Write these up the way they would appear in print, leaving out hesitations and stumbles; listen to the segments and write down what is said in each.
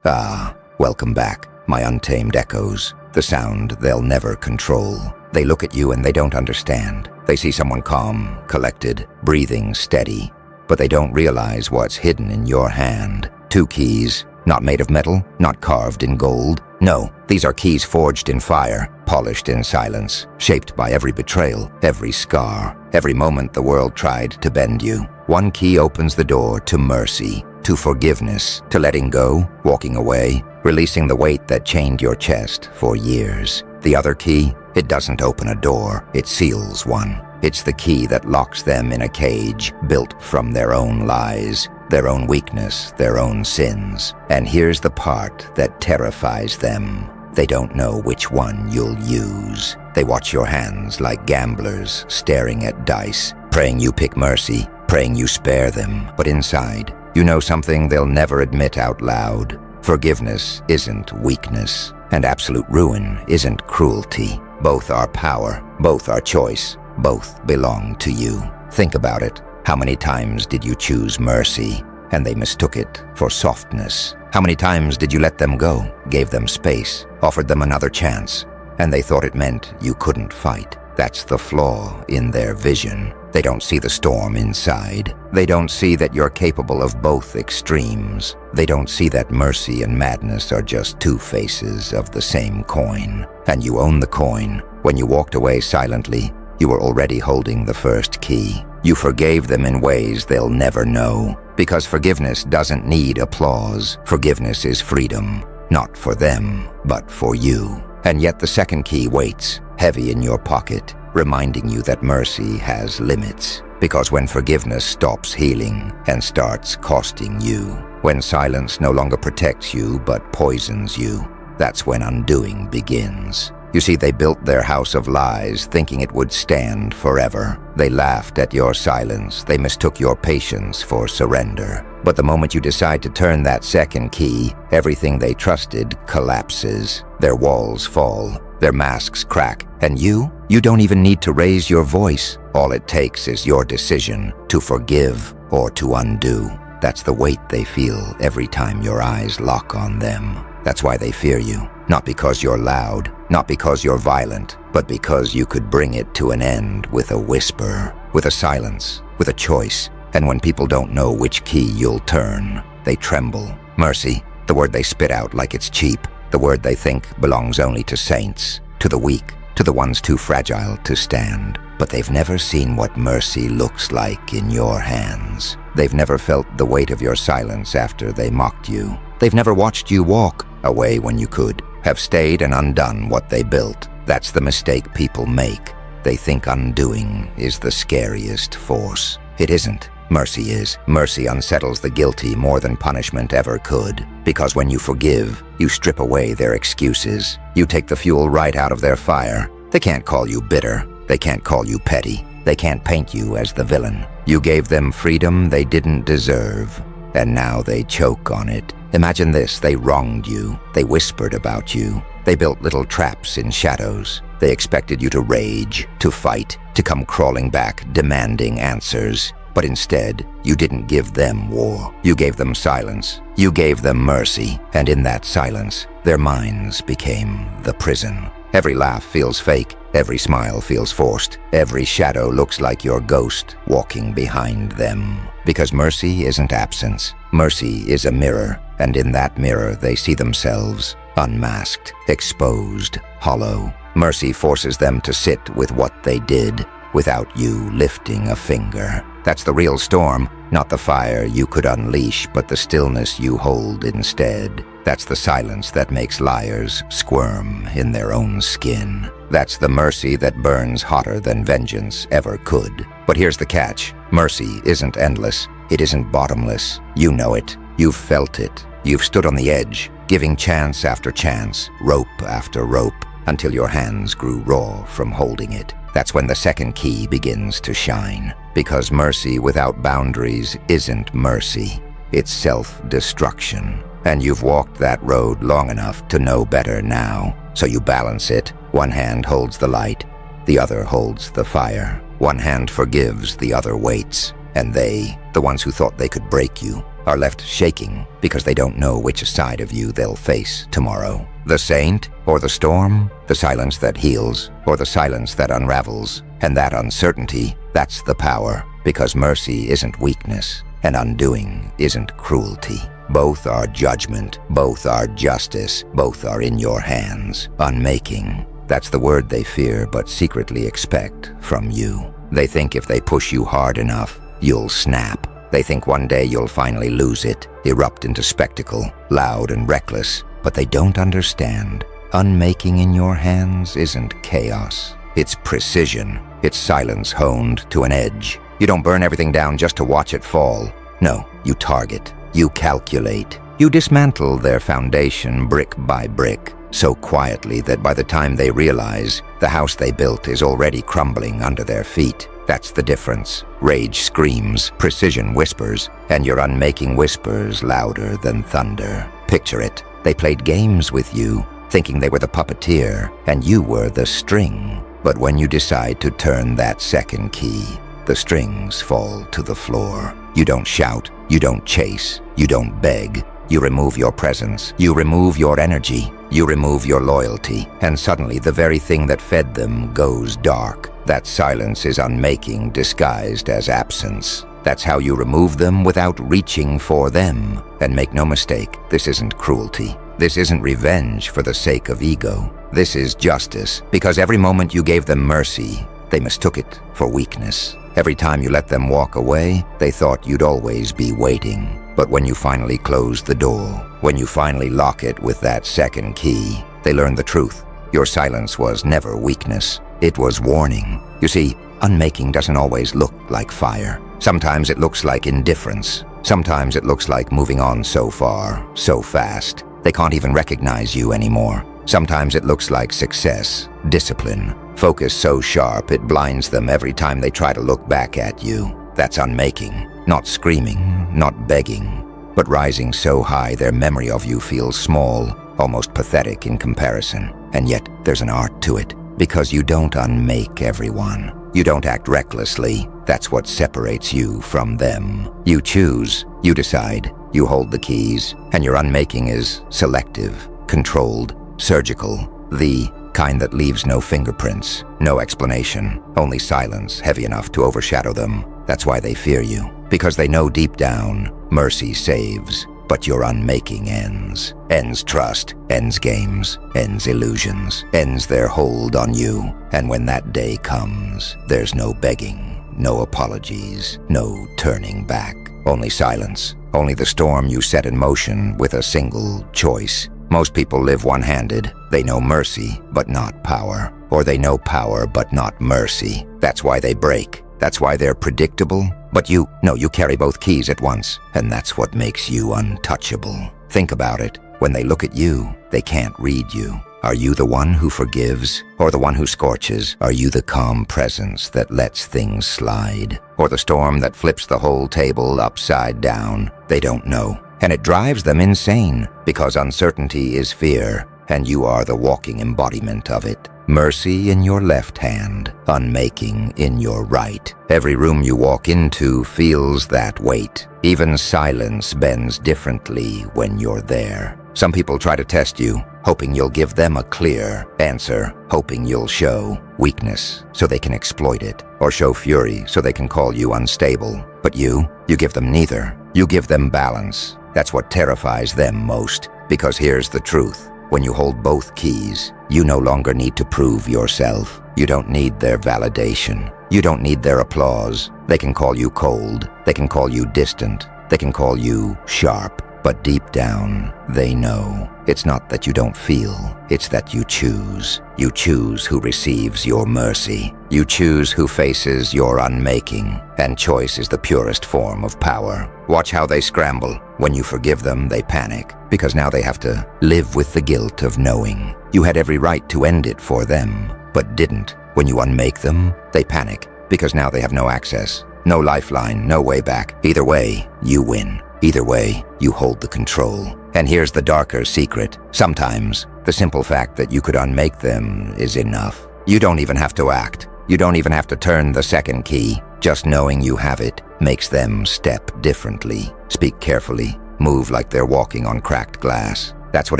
Ah, welcome back, my untamed echoes. The sound they'll never control. They look at you and they don't understand. They see someone calm, collected, breathing steady. But they don't realize what's hidden in your hand. 2 keys, not made of metal, not carved in gold. No, these are keys forged in fire, polished in silence, shaped by every betrayal, every scar, every moment the world tried to bend you. 1 key opens the door to mercy, to forgiveness, to letting go, walking away, releasing the weight that chained your chest for years. The other key, it doesn't open a door, it seals one. It's the key that locks them in a cage built from their own lies, their own weakness, their own sins. And here's the part that terrifies them. They don't know which one you'll use. They watch your hands like gamblers staring at dice, praying you pick mercy, praying you spare them. But inside, you know something they'll never admit out loud. Forgiveness isn't weakness, and absolute ruin isn't cruelty. Both are power, both are choice, both belong to you. Think about it. How many times did you choose mercy, and they mistook it for softness? How many times did you let them go, gave them space, offered them another chance, and they thought it meant you couldn't fight? That's the flaw in their vision. They don't see the storm inside. They don't see that you're capable of both extremes. They don't see that mercy and madness are just 2 faces of the same coin. And you own the coin. When you walked away silently, you were already holding the first key. You forgave them in ways they'll never know. Because forgiveness doesn't need applause. Forgiveness is freedom. Not for them, but for you. And yet the second key waits, heavy in your pocket, reminding you that mercy has limits. Because when forgiveness stops healing and starts costing you, when silence no longer protects you but poisons you, that's when undoing begins. You see, they built their house of lies thinking it would stand forever. They laughed at your silence. They mistook your patience for surrender. But the moment you decide to turn that second key, everything they trusted collapses. Their walls fall. Their masks crack. And you don't even need to raise your voice. All it takes is your decision to forgive or to undo. That's the weight they feel every time your eyes lock on them. That's why they fear you. Not because you're loud, not because you're violent, but because you could bring it to an end with a whisper, with a silence, with a choice. And when people don't know which key you'll turn, they tremble. Mercy, the word they spit out like it's cheap, the word they think belongs only to saints, to the weak, to the ones too fragile to stand. But they've never seen what mercy looks like in your hands. They've never felt the weight of your silence after they mocked you. They've never watched you walk away when you could, have stayed and undone what they built. That's the mistake people make. They think undoing is the scariest force. It isn't. Mercy is. Mercy unsettles the guilty more than punishment ever could. Because when you forgive, you strip away their excuses. You take the fuel right out of their fire. They can't call you bitter. They can't call you petty. They can't paint you as the villain. You gave them freedom they didn't deserve, and now they choke on it. Imagine this, they wronged you. They whispered about you. They built little traps in shadows. They expected you to rage, to fight, to come crawling back, demanding answers. But instead, you didn't give them war. You gave them silence. You gave them mercy. And in that silence, their minds became the prison. Every laugh feels fake. Every smile feels forced. Every shadow looks like your ghost walking behind them. Because mercy isn't absence. Mercy is a mirror. And in that mirror, they see themselves unmasked, exposed, hollow. Mercy forces them to sit with what they did without you lifting a finger. That's the real storm, not the fire you could unleash, but the stillness you hold instead. That's the silence that makes liars squirm in their own skin. That's the mercy that burns hotter than vengeance ever could. But here's the catch. Mercy isn't endless. It isn't bottomless. You know it. You've felt it. You've stood on the edge, giving chance after chance, rope after rope, until your hands grew raw from holding it. That's when the second key begins to shine. Because mercy without boundaries isn't mercy. It's self-destruction. And you've walked that road long enough to know better now. So you balance it. One hand holds the light, the other holds the fire. One hand forgives, the other waits. And they, the ones who thought they could break you, are left shaking because they don't know which side of you they'll face tomorrow. The saint or the storm, the silence that heals or the silence that unravels. And that uncertainty, that's the power, because mercy isn't weakness and undoing isn't cruelty. Both are judgment, both are justice, both are in your hands. Unmaking, that's the word they fear but secretly expect from you. They think if they push you hard enough, you'll snap. They think one day you'll finally lose it, erupt into spectacle, loud and reckless. But they don't understand. Unmaking in your hands isn't chaos. It's precision. It's silence honed to an edge. You don't burn everything down just to watch it fall. No, you target. You calculate. You dismantle their foundation brick by brick, so quietly that by the time they realize, the house they built is already crumbling under their feet. That's the difference. Rage screams, precision whispers, and your unmaking whispers louder than thunder. Picture it. They played games with you, thinking they were the puppeteer, and you were the string. But when you decide to turn that second key, the strings fall to the floor. You don't shout, you don't chase, you don't beg. You remove your presence, you remove your energy, you remove your loyalty, and suddenly the very thing that fed them goes dark. That silence is unmaking disguised as absence. That's how you remove them without reaching for them. And make no mistake, this isn't cruelty. This isn't revenge for the sake of ego. This is justice, because every moment you gave them mercy, they mistook it for weakness. Every time you let them walk away, they thought you'd always be waiting. But when you finally close the door, when you finally lock it with that second key, they learned the truth. Your silence was never weakness. It was warning. You see, unmaking doesn't always look like fire. Sometimes it looks like indifference. Sometimes it looks like moving on so far, so fast, they can't even recognize you anymore. Sometimes it looks like success, discipline, focus so sharp it blinds them every time they try to look back at you. That's unmaking. Not screaming, not begging, but rising so high their memory of you feels small, almost pathetic in comparison. And yet there's an art to it, because you don't unmake everyone. You don't act recklessly. That's what separates you from them. You choose, you decide, you hold the keys, and your unmaking is selective, controlled, surgical, the kind that leaves no fingerprints, no explanation, only silence heavy enough to overshadow them. That's why they fear you, because they know deep down, mercy saves, but your unmaking ends. Ends trust, ends games, ends illusions, ends their hold on you. And when that day comes, there's no begging, no apologies, no turning back. Only silence, only the storm you set in motion with a single choice. Most people live one-handed. They know mercy, but not power. Or they know power, but not mercy. That's why they break. That's why they're predictable. But you carry both keys at once, and that's what makes you untouchable. Think about it. When they look at you, they can't read you. Are you the one who forgives, or the one who scorches? Are you the calm presence that lets things slide, or the storm that flips the whole table upside down? They don't know, and it drives them insane, because uncertainty is fear, and you are the walking embodiment of it. Mercy in your left hand, unmaking in your right. Every room you walk into feels that weight. Even silence bends differently when you're there. Some people try to test you, hoping you'll give them a clear answer, hoping you'll show weakness so they can exploit it, or show fury so they can call you unstable. But you give them neither. You give them balance. That's what terrifies them most, because here's the truth. When you hold both keys, you no longer need to prove yourself. You don't need their validation. You don't need their applause. They can call you cold. They can call you distant. They can call you sharp. But deep down, they know. It's not that you don't feel. It's that you choose. You choose who receives your mercy. You choose who faces your unmaking. And choice is the purest form of power. Watch how they scramble. When you forgive them, they panic, because now they have to live with the guilt of knowing. You had every right to end it for them, but didn't. When you unmake them, they panic, because now they have no access, no lifeline, no way back. Either way, you win. Either way, you hold the control. And here's the darker secret. Sometimes, the simple fact that you could unmake them is enough. You don't even have to act. You don't even have to turn the second key. Just knowing you have it makes them step differently. speak carefully, move like they're walking on cracked glass. That's what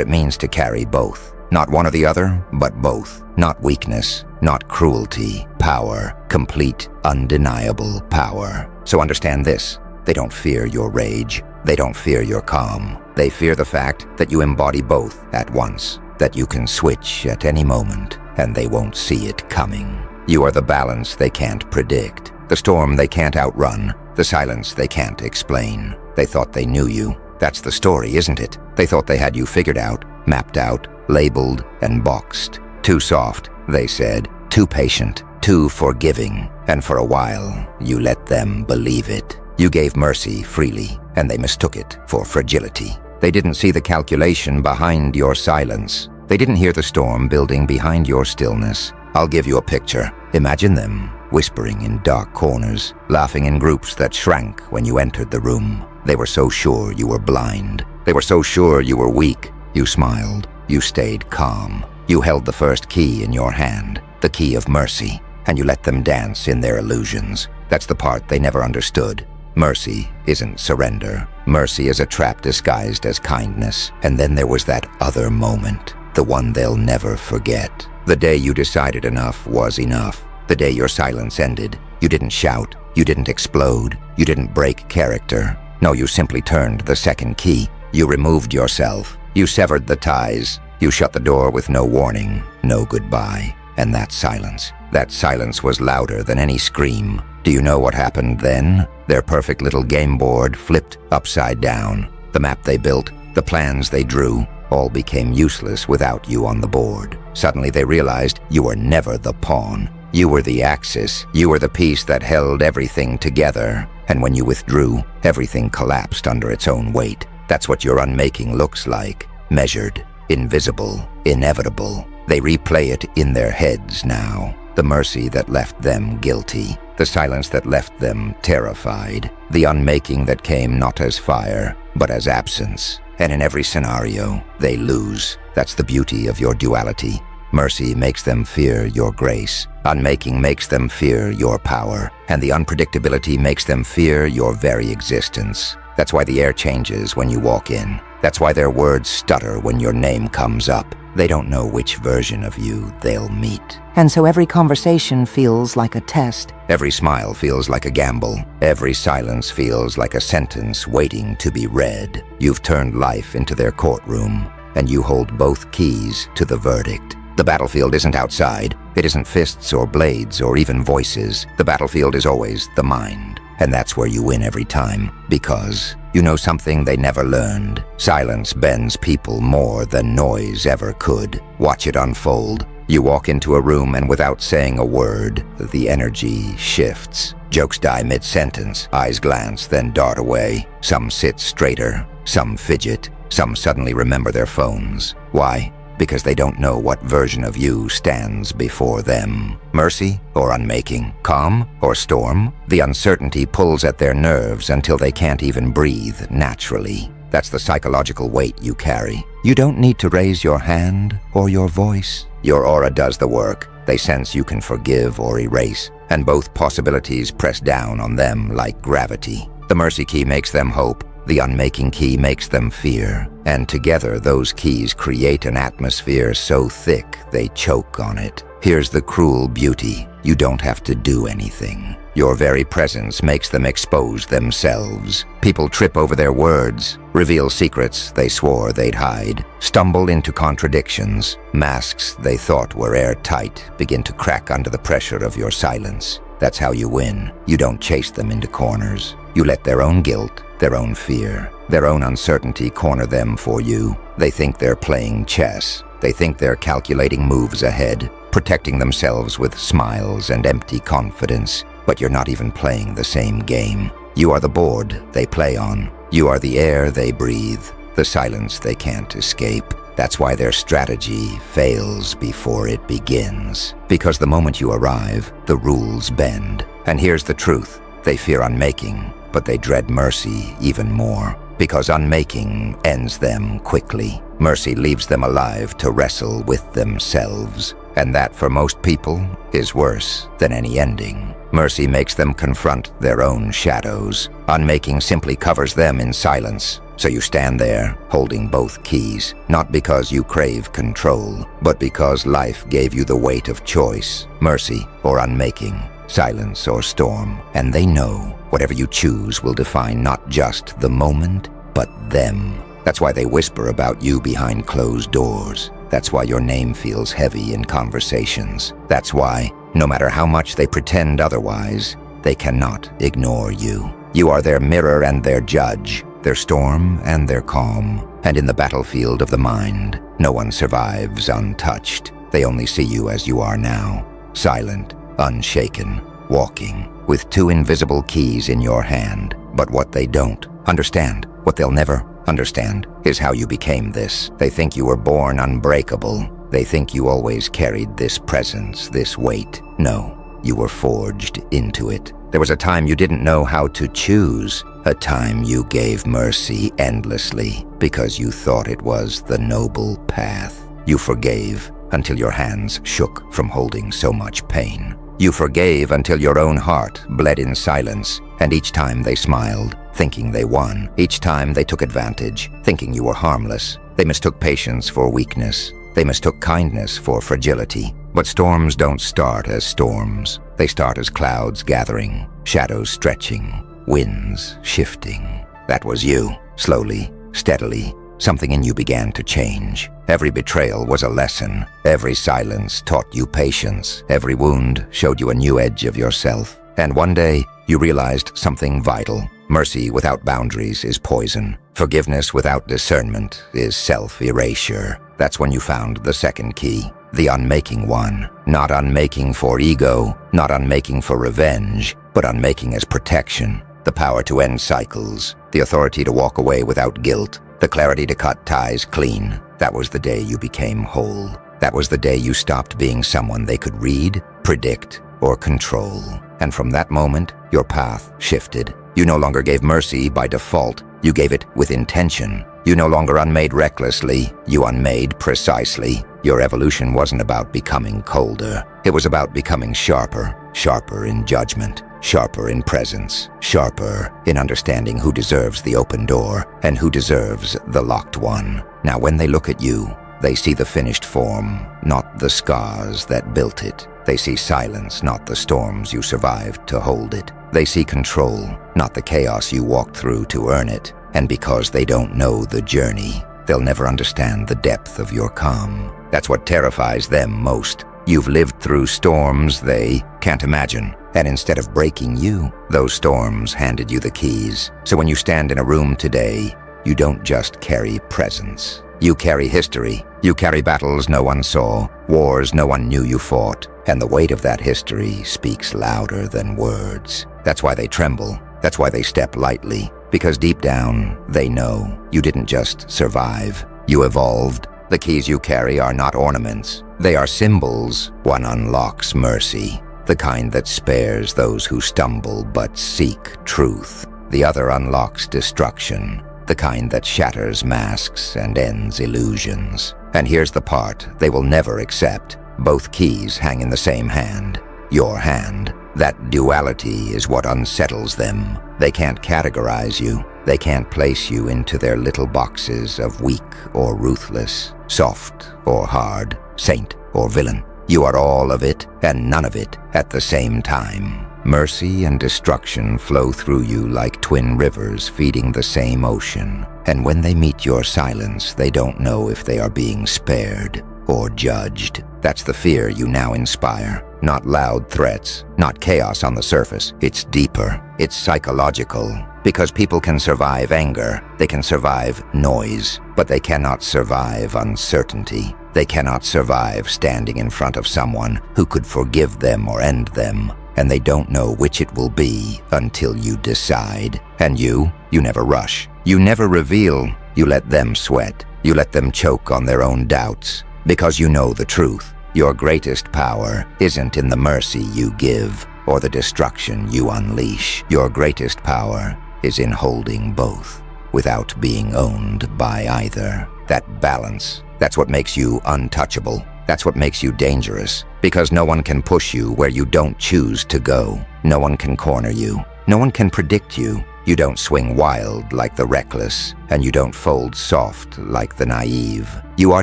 it means to carry both. Not one or the other, but both. Not weakness, not cruelty. Power, complete, undeniable power. So understand this. They don't fear your rage. They don't fear your calm. They fear the fact that you embody both at once, that you can switch at any moment, and they won't see it coming. You are the balance they can't predict, the storm they can't outrun, the silence they can't explain. They thought they knew you. That's the story, isn't it? They thought they had you figured out, mapped out, labeled, and boxed. Too soft, they said. Too patient, too forgiving. And for a while, you let them believe it. You gave mercy freely, and they mistook it for fragility. They didn't see the calculation behind your silence. They didn't hear the storm building behind your stillness. I'll give you a picture. Imagine them, whispering in dark corners, laughing in groups that shrank when you entered the room. They were so sure you were blind. They were so sure you were weak. You smiled. You stayed calm. You held the first key in your hand, the key of mercy, and you let them dance in their illusions. That's the part they never understood. Mercy isn't surrender. Mercy is a trap disguised as kindness. And then there was that other moment, the one they'll never forget. The day you decided enough was enough. The day your silence ended. You didn't shout. You didn't explode. You didn't break character. No, you simply turned the second key. You removed yourself. You severed the ties. You shut the door with no warning, no goodbye. And that silence was louder than any scream. Do you know what happened then? Their perfect little game board flipped upside down. The map they built, the plans they drew, all became useless without you on the board. Suddenly they realized you were never the pawn. You were the axis. You were the piece that held everything together. And when you withdrew, everything collapsed under its own weight. That's what your unmaking looks like. Measured, invisible, inevitable. They replay it in their heads now. The mercy that left them guilty. The silence that left them terrified. The unmaking that came not as fire, but as absence. And in every scenario, they lose. That's the beauty of your duality. Mercy makes them fear your grace. Unmaking makes them fear your power. And the unpredictability makes them fear your very existence. That's why the air changes when you walk in. That's why their words stutter when your name comes up. They don't know which version of you they'll meet. And so every conversation feels like a test. Every smile feels like a gamble. Every silence feels like a sentence waiting to be read. You've turned life into their courtroom, and you hold both keys to the verdict. The battlefield isn't outside. It isn't fists or blades or even voices. The battlefield is always the mind. And that's where you win every time, because you know something they never learned. Silence bends people more than noise ever could. Watch it unfold. You walk into a room and without saying a word, the energy shifts. Jokes die mid-sentence. Eyes glance, then dart away. Some sit straighter. Some fidget. Some suddenly remember their phones. Why? Because they don't know what version of you stands before them. Mercy or unmaking? Calm or storm? The uncertainty pulls at their nerves until they can't even breathe naturally. That's the psychological weight you carry. You don't need to raise your hand or your voice. Your aura does the work. They sense you can forgive or erase, and both possibilities press down on them like gravity. The mercy key makes them hope. The unmaking key makes them fear, and together those keys create an atmosphere so thick they choke on it. Here's the cruel beauty. You don't have to do anything. Your very presence makes them expose themselves. People trip over their words, reveal secrets they swore they'd hide, stumble into contradictions. Masks they thought were airtight begin to crack under the pressure of your silence. That's how you win. You don't chase them into corners. You let their own guilt, their own fear, their own uncertainty corner them for you. They think they're playing chess. They think they're calculating moves ahead, protecting themselves with smiles and empty confidence. But you're not even playing the same game. You are the board they play on. You are the air they breathe, the silence they can't escape. That's why their strategy fails before it begins. Because the moment you arrive, the rules bend. And here's the truth. They fear unmaking, but they dread mercy even more. Because unmaking ends them quickly. Mercy leaves them alive to wrestle with themselves. And that, for most people, is worse than any ending. Mercy makes them confront their own shadows. Unmaking simply covers them in silence. So you stand there, holding both keys, not because you crave control, but because life gave you the weight of choice, mercy or unmaking, silence or storm. And they know whatever you choose will define not just the moment, but them. That's why they whisper about you behind closed doors. That's why your name feels heavy in conversations. That's why, no matter how much they pretend otherwise, they cannot ignore you. You are their mirror and their judge, their storm and their calm. And in the battlefield of the mind, no one survives untouched. They only see you as you are now, silent, unshaken, walking, with two invisible keys in your hand. But what they don't understand, what they'll never understand, is how you became this. They think you were born unbreakable. They think you always carried this presence, this weight. No, you were forged into it. There was a time you didn't know how to choose, a time you gave mercy endlessly because you thought it was the noble path. You forgave until your hands shook from holding so much pain. You forgave until your own heart bled in silence, and each time they smiled, thinking they won. Each time they took advantage, thinking you were harmless. They mistook patience for weakness. They mistook kindness for fragility. But storms don't start as storms. They start as clouds gathering, shadows stretching, winds shifting. That was you. Slowly, steadily, something in you began to change. Every betrayal was a lesson. Every silence taught you patience. Every wound showed you a new edge of yourself. And one day, you realized something vital. Mercy without boundaries is poison. Forgiveness without discernment is self-erasure. That's when you found the second key, the unmaking one. Not unmaking for ego, not unmaking for revenge, but unmaking as protection. The power to end cycles, the authority to walk away without guilt, the clarity to cut ties clean. That was the day you became whole. That was the day you stopped being someone they could read, predict, or control. And from that moment, your path shifted. You no longer gave mercy by default. You gave it with intention. You no longer unmade recklessly. You unmade precisely. Your evolution wasn't about becoming colder. It was about becoming sharper. Sharper in judgment. Sharper in presence. Sharper in understanding who deserves the open door and who deserves the locked one. Now when they look at you, they see the finished form, not the scars that built it. They see silence, not the storms you survived to hold it. They see control, not the chaos you walked through to earn it. And because they don't know the journey, they'll never understand the depth of your calm. That's what terrifies them most. You've lived through storms they can't imagine. And instead of breaking you, those storms handed you the keys. So when you stand in a room today, you don't just carry presence. You carry history. You carry battles no one saw, wars no one knew you fought. And the weight of that history speaks louder than words. That's why they tremble. That's why they step lightly. Because deep down, they know you didn't just survive. You evolved. The keys you carry are not ornaments. They are symbols. One unlocks mercy, the kind that spares those who stumble but seek truth. The other unlocks destruction, the kind that shatters masks and ends illusions. And here's the part they will never accept. Both keys hang in the same hand, your hand. That duality is what unsettles them. They can't categorize you. They can't place you into their little boxes of weak or ruthless, soft or hard, saint or villain. You are all of it and none of it at the same time. Mercy and destruction flow through you like twin rivers feeding the same ocean. And when they meet your silence, they don't know if they are being spared or judged. That's the fear you now inspire. Not loud threats, not chaos on the surface. It's deeper. It's psychological. Because people can survive anger, they can survive noise, but they cannot survive uncertainty. They cannot survive standing in front of someone who could forgive them or end them. And they don't know which it will be until you decide. And you never rush. You never reveal. You let them sweat. You let them choke on their own doubts. Because you know the truth. Your greatest power isn't in the mercy you give or the destruction you unleash. Your greatest power is in holding both without being owned by either. That balance, that's what makes you untouchable. That's what makes you dangerous, because no one can push you where you don't choose to go. No one can corner you. No one can predict you. You don't swing wild like the reckless, and you don't fold soft like the naive. You are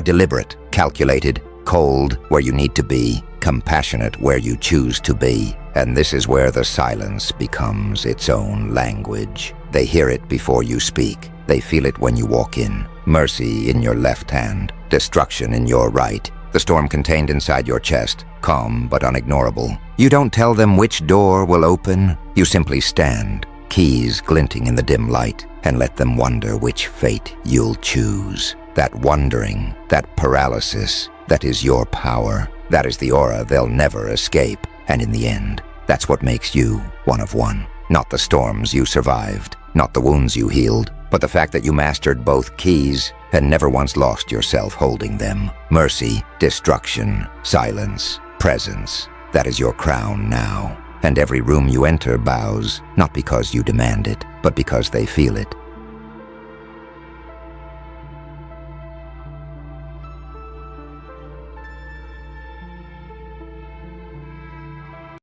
deliberate, calculated, cold where you need to be, compassionate where you choose to be. And this is where the silence becomes its own language. They hear it before you speak. They feel it when you walk in. Mercy in your left hand, destruction in your right. The storm contained inside your chest, calm but unignorable. You don't tell them which door will open. You simply stand, keys glinting in the dim light, and let them wonder which fate you'll choose. That wondering, that paralysis, that is your power. That is the aura they'll never escape. And in the end, that's what makes you one of one. Not the storms you survived, not the wounds you healed, but the fact that you mastered both keys and never once lost yourself holding them. Mercy, destruction, silence, presence. That is your crown now. And every room you enter bows, not because you demand it, but because they feel it.